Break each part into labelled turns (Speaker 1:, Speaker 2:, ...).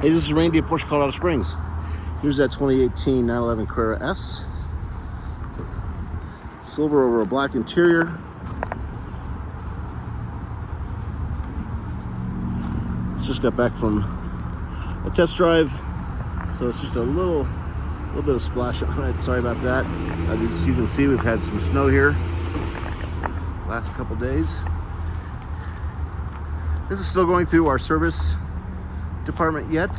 Speaker 1: Hey, this is Randy at Porsche Colorado Springs. Here's that 2018 911 Carrera S. Silver over a black interior. It's just got back from a test drive, so it's just a little bit of splash on it. Sorry about that. As you can see, we've had some snow here last couple days. This is still going through our service department yet,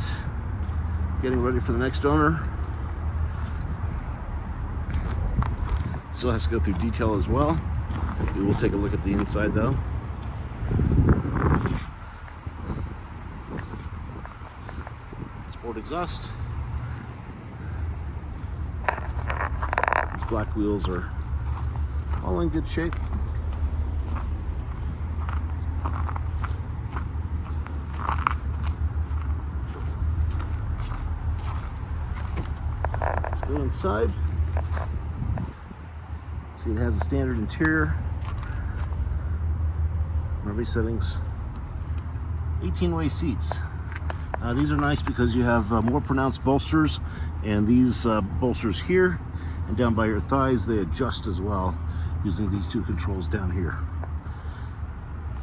Speaker 1: getting ready for the next owner. Still has to go through detail as well. We will take a look at the inside though. Sport exhaust. These black wheels are all in good shape. Let's go inside. See, it has a standard interior. Memory settings. 18-way seats. These are nice because you have more pronounced bolsters, and these bolsters here and down by your thighs, they adjust as well using these two controls down here.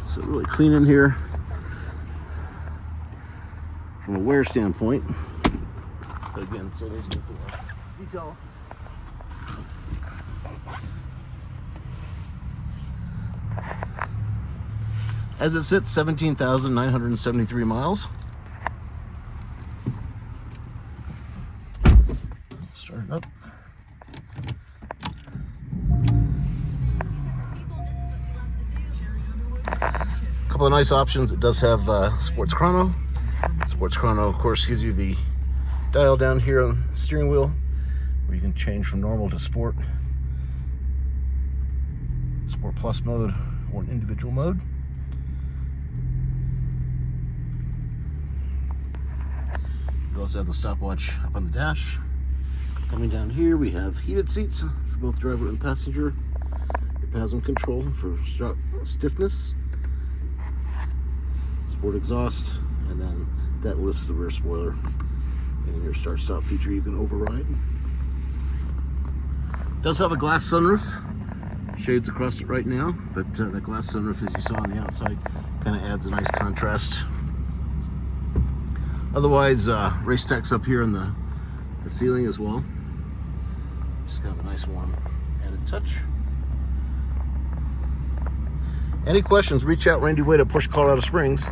Speaker 1: So really clean in here from a wear standpoint. But again, so let's go through our detail. As it sits, 17,973 miles. Start it up. A couple of nice options. It does have sports chrono. Sports chrono, of course, gives you the dial down here on the steering wheel where you can change from normal to sport, sport plus mode, or an individual mode. You also have the stopwatch up on the dash. Coming down here, we have heated seats for both driver and passenger. Your PASM control for stiffness. Sport exhaust, and then that lifts the rear spoiler. And your start-stop feature you can override. Does have a glass sunroof. Shades across it right now, but the glass sunroof, as you saw on the outside, kind of adds a nice contrast. Otherwise, race tags up here in the ceiling as well. Just kind of a nice warm added touch. Any questions, reach out. Randy Wade at Porsche Colorado Springs.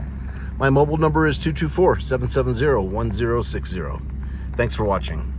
Speaker 1: My mobile number is 224-770-1060. Thanks for watching.